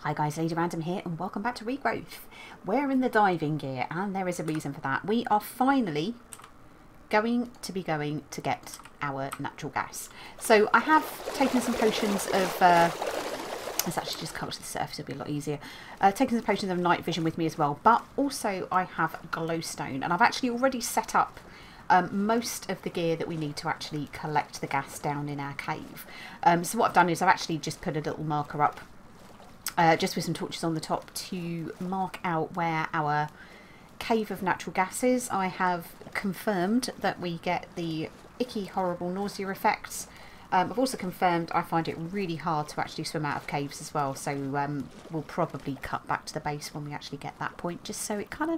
Hi guys, Lady Random here and welcome back to Regrowth. We're in the diving gear and there is a reason for that. We are finally going to get our natural gas. So I have taken some potions of, let's actually just come to the surface, it'll be a lot easier. Taken some potions of night vision with me as well, but also I have glowstone and I've actually already set up most of the gear that we need to actually collect the gas down in our cave. So what I've done is I've actually just put a little marker up just with some torches on the top to mark out where our cave of natural gas is. I have confirmed that we get the icky, horrible nausea effects. I've also confirmed I find it really hard to actually swim out of caves as well, so we'll probably cut back to the base when we actually get that point, just so it kind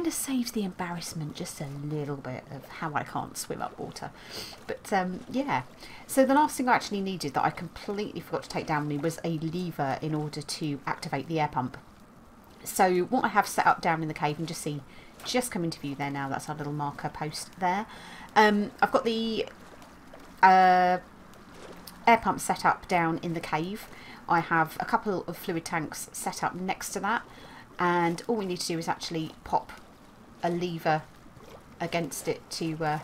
of saves the embarrassment just a little bit of how I can't swim up water. But yeah, so the last thing I actually needed that I completely forgot to take down with me was a lever in order to activate the air pump. So what I have set up down in the cave, and just come into view there now, that's our little marker post there. I've got the air pump set up down in the cave. I have a couple of fluid tanks set up next to that, and all we need to do is actually pop a lever against it to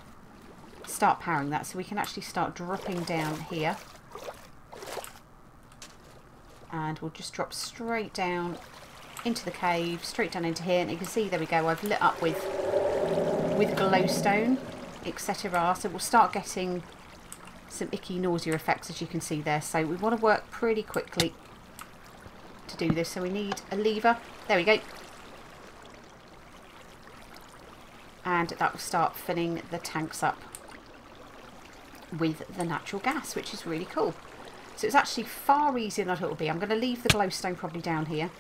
start powering that, so we can actually start dropping down here, and we'll just drop straight down into the cave, straight down into here, and you can see there we go, I've lit up with glowstone, etc. So we'll start getting some icky nausea effects, as you can see there. So we want to work pretty quickly to do this, so we need a lever. There we go, and that will start filling the tanks up with the natural gas, which is really cool. So it's actually far easier than I thought it would be. I'm going to leave the glowstone probably down here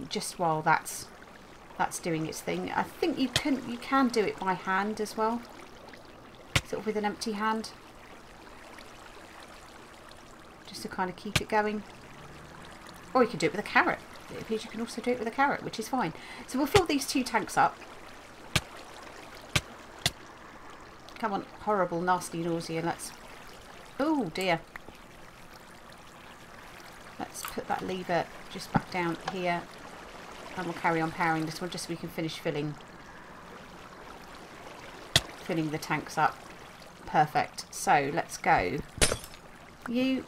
just while that's doing its thing. I think you can do it by hand as well, sort of with an empty hand, just to kind of keep it going. Or you can do it with a carrot. It appears you can also do it with a carrot, which is fine. So we'll fill these two tanks up. Come on, horrible, nasty nausea. Let's... oh dear. Let's put that lever just back down here, and we'll carry on powering this one just so we can finish filling the tanks up. Perfect. So let's go. We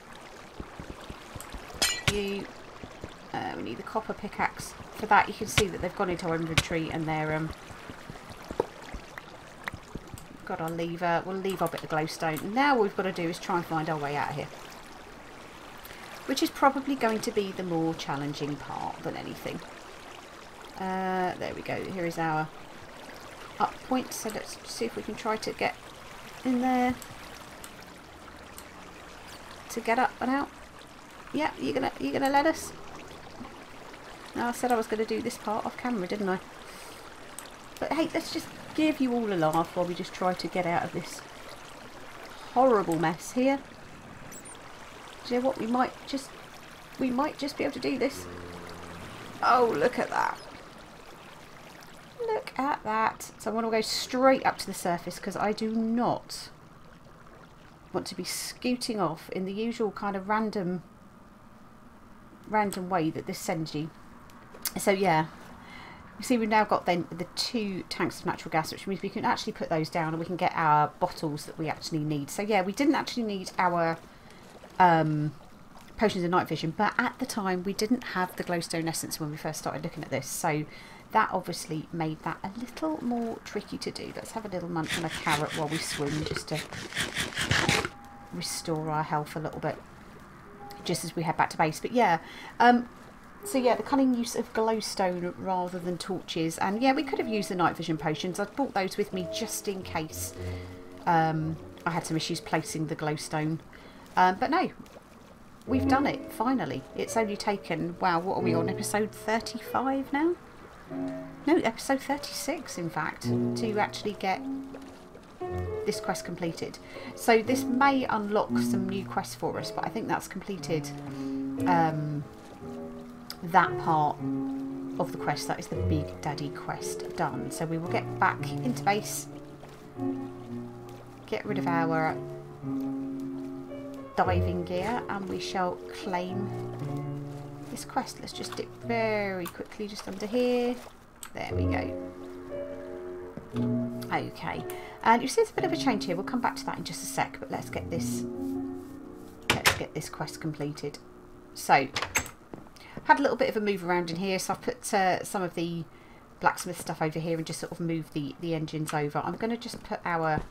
need the copper pickaxe for that. You can see that they've gone into our inventory and they're got our lever. We'll leave our bit of glowstone. Now what we've got to do is try and find our way out of here, which is probably going to be the more challenging part than anything. There we go. Here is our up point. So let's see if we can try to get in there to get up and out. Yeah, you're gonna let us? No, I said I was going to do this part off camera, didn't I? But hey, let's just give you all a laugh while we just try to get out of this horrible mess here. Do you know what? We might just be able to do this. Oh, look at that. Look at that. So I want to go straight up to the surface because I do not want to be scooting off in the usual kind of random way that this sends you. So yeah, you see we've now got then the two tanks of natural gas, which means we can actually put those down and we can get our bottles that we actually need. So yeah, we didn't actually need our potions of night vision, but at the time we didn't have the glowstone essence when we first started looking at this, so that obviously made that a little more tricky to do. Let's have a little munch on a carrot while we swim, just to restore our health a little bit just as we head back to base. But yeah, so yeah, the cunning use of glowstone rather than torches, and yeah, we could have used the night vision potions. I've brought those with me just in case I had some issues placing the glowstone, but no, we've done it finally. It's only taken, wow, what are we on, episode 35 now? No, episode 36 in fact, to actually get this quest completed. So this may unlock some new quests for us, but I think that's completed that part of the quest. That is the Big Daddy quest done. So we will get back into base, get rid of our diving gear, and we shall claim this quest. Let's just dip very quickly just under here. There we go. Okay, and you see there's a bit of a change here. We'll come back to that in just a sec, but let's get this quest completed. So, had a little bit of a move around in here, so I've put some of the blacksmith stuff over here and just sort of moved the engines over. I'm going to just put our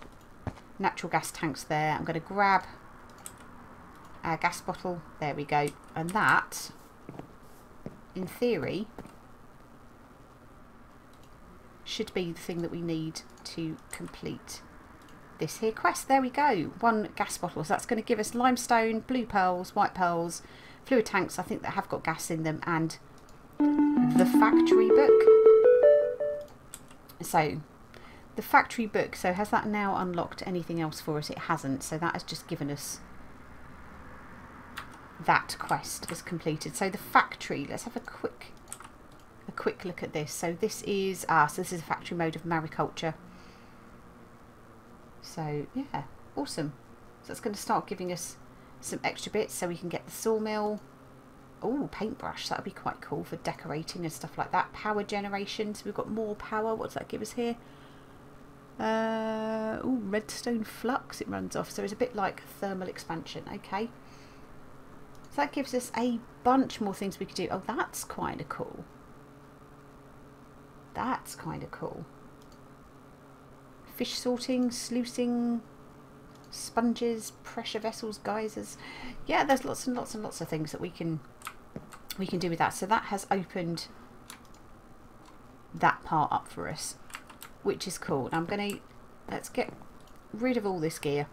natural gas tanks there. I'm going to grab our gas bottle. There we go. And that, in theory, should be the thing that we need to complete this here quest. There we go. 1 gas bottle. So that's going to give us limestone, blue pearls, white pearls, fluid tanks, I think, that have got gas in them, and the factory book. So the factory book, so has that now unlocked anything else for us? It hasn't, so that has just given us that quest as completed. So the factory, let's have a quick look at this. So this is so this is a factory mode of mariculture. So yeah, awesome. So it's going to start giving us some extra bits, so we can get the sawmill. Oh, paintbrush, that would be quite cool for decorating and stuff like that. Power generation, so we've got more power. What does that give us here? Oh, redstone flux it runs off, so it's a bit like thermal expansion. Okay, so that gives us a bunch more things we could do. Oh, that's kind of cool. That's kind of cool. Fish sorting, sluicing, sponges, pressure vessels, geysers. Yeah, there's lots and lots and lots of things that we can do with that. So that has opened that part up for us, which is cool. Now let's get rid of all this gear.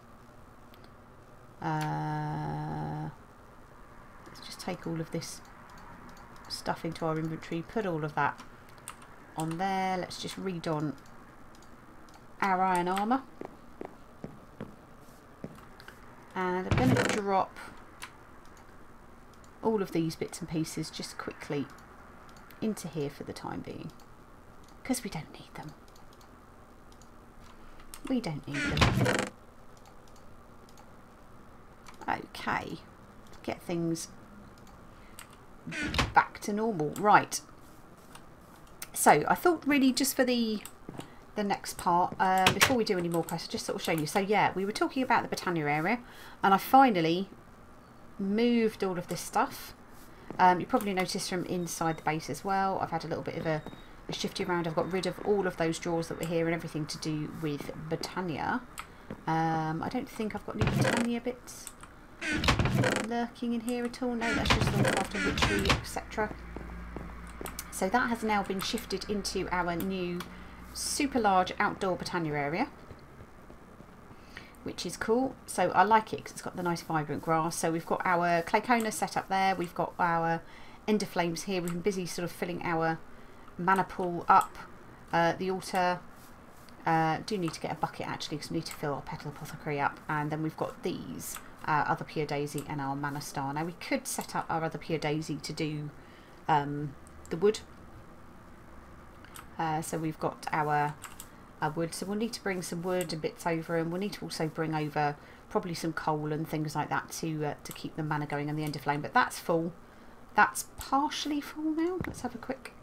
Let's just take all of this stuff into our inventory, put all of that on there. Let's just re-don our iron armour. And I'm going to drop all of these bits and pieces just quickly into here for the time being, because we don't need them. We don't need them. Okay, get things back to normal. Right. So I thought really just for the next part, before we do any more quests, just sort of show you. So yeah, we were talking about the Botania area, and I finally moved all of this stuff. You probably noticed from inside the base as well, I've had a little bit of a shifty around. I've got rid of all of those drawers that were here and everything to do with Botania. I don't think I've got any Botania bits lurking in here at all. No, that's just all craft and witchery, etc. So that has now been shifted into our new super large outdoor Botania area, which is cool. So I like it because it's got the nice vibrant grass. So we've got our claycona set up there, we've got our ender flames here, we've been busy sort of filling our mana pool up. The altar, do need to get a bucket actually, because we need to fill our petal apothecary up. And then we've got these, other pure daisy and our mana star. Now we could set up our other pure daisy to do the wood. So we've got our wood, so we'll need to bring some wood and bits over, and we'll need to also bring over probably some coal and things like that to keep the mana going and the ender flame. But that's full. That's partially full now. Let's have a quick.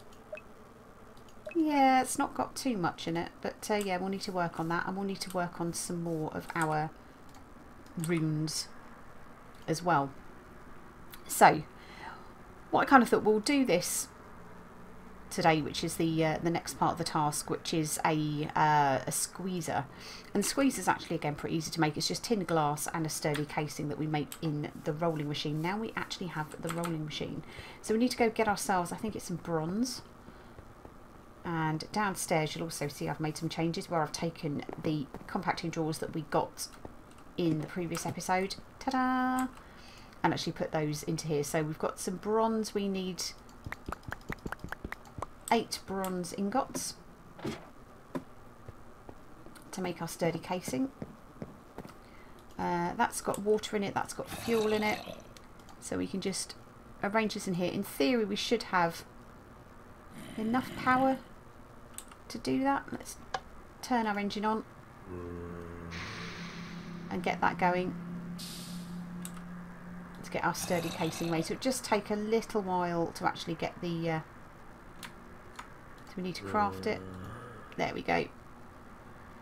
Yeah, it's not got too much in it, but yeah, we'll need to work on that, and we'll need to work on some more of our runes as well. So what I kind of thought, we'll do this today, which is the next part of the task, which is a squeezer. And the squeezer is actually, again, pretty easy to make. It's just tin glass and a sturdy casing that we make in the rolling machine. Now we actually have the rolling machine, so we need to go get ourselves, I think it's some bronze. And downstairs you'll also see I've made some changes where I've taken the compacting drawers that we got in the previous episode, ta-da, and actually put those into here. So we've got some bronze. We need 8 bronze ingots to make our sturdy casing. That's got water in it, that's got fuel in it, so we can just arrange this in here. In theory we should have enough power to do that. Let's turn our engine on and get that going. Let's get our sturdy casing made. So it'll just take a little while to actually get the... so we need to craft it. There we go.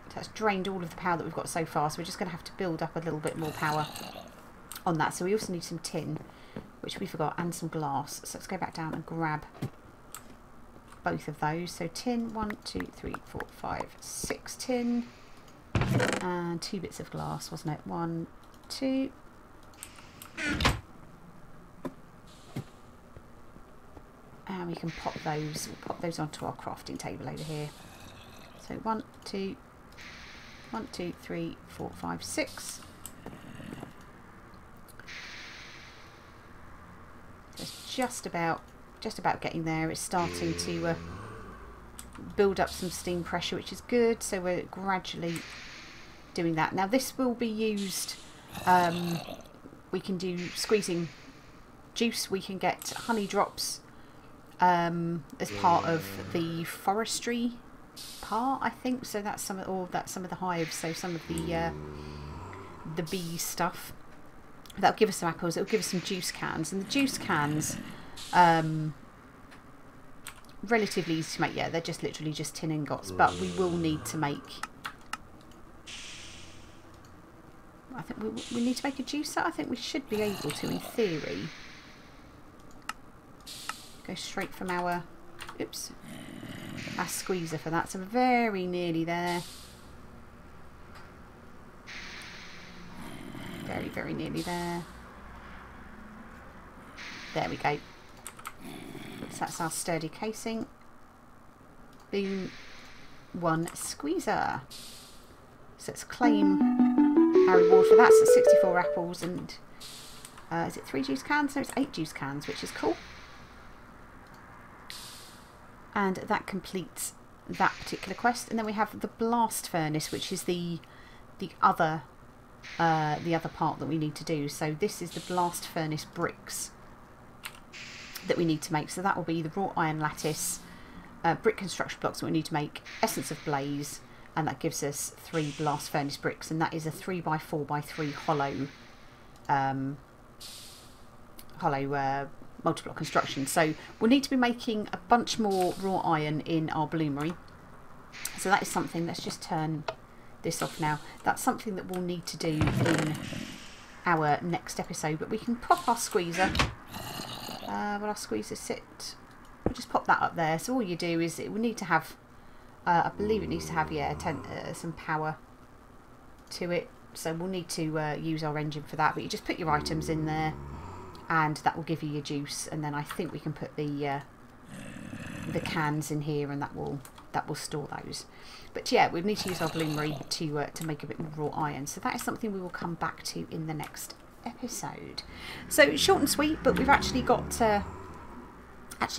So that's drained all of the power that we've got so far. So we're just going to have to build up a little bit more power on that. So we also need some tin, which we forgot, and some glass. So let's go back down and grab both of those. So tin, 1, 2, 3, 4, 5, 6 tin, and 2 bits of glass, wasn't it? 1, 2. And we can pop those. We'll pop those onto our crafting table over here. So 1, 2, 3, 4, 5, 6. So it's just about getting there. It's starting to build up some steam pressure, which is good. So we're gradually doing that. Now this will be used. We can do squeezing juice. We can get honey drops as part of the forestry part, I think. So that's some of the hives. So some of the bee stuff. That'll give us some apples. It'll give us some juice cans, and the juice cans. Relatively easy to make. Yeah, they're just literally just tin ingots, but we will need to make, I think we need to make a juicer. I think we should be able to, in theory, go straight from our our squeezer for that. So we're very nearly there, very nearly there. There we go. So that's our sturdy casing. Boom. 1 squeezer. So let's claim our reward for that. So 64 apples and is it 3 juice cans? No, it's 8 juice cans, which is cool. And that completes that particular quest. And then we have the blast furnace, which is the other part that we need to do. So this is the blast furnace bricks that we need to make. So that will be the wrought iron lattice, brick construction blocks that we need to make, essence of blaze, and that gives us 3 blast furnace bricks, and that is a 3x4x3 hollow multi-block construction. So we'll need to be making a bunch more wrought iron in our bloomery. So that is something. Let's just turn this off now. That's something that we'll need to do in our next episode, but we can pop our squeezer. Will our squeezer sit? We'll just pop that up there. So all you do is it will need to have, I believe it needs to have, yeah, some power to it. So we'll need to use our engine for that. But you just put your items in there, and that will give you your juice. And then I think we can put the cans in here, and that will store those. But yeah, we need to use our bloomery to make a bit more raw iron. So that is something we will come back to in the next episode. So short and sweet, but we've actually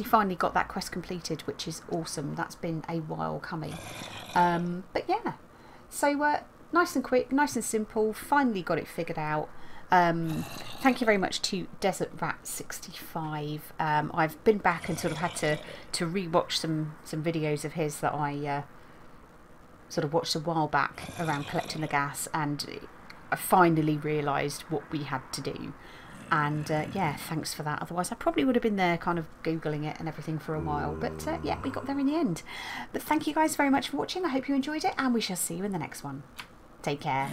finally got that quest completed, which is awesome. That's been a while coming, but yeah, so nice and quick, nice and simple. Finally got it figured out. Thank you very much to Desert Rat 65. I've been back and sort of had to re-watch some videos of his that I sort of watched a while back around collecting the gas, and I finally realised what we had to do. And yeah, thanks for that. Otherwise I probably would have been there kind of Googling it and everything for a while. But yeah, we got there in the end. But thank you guys very much for watching. I hope you enjoyed it, and we shall see you in the next one. Take care.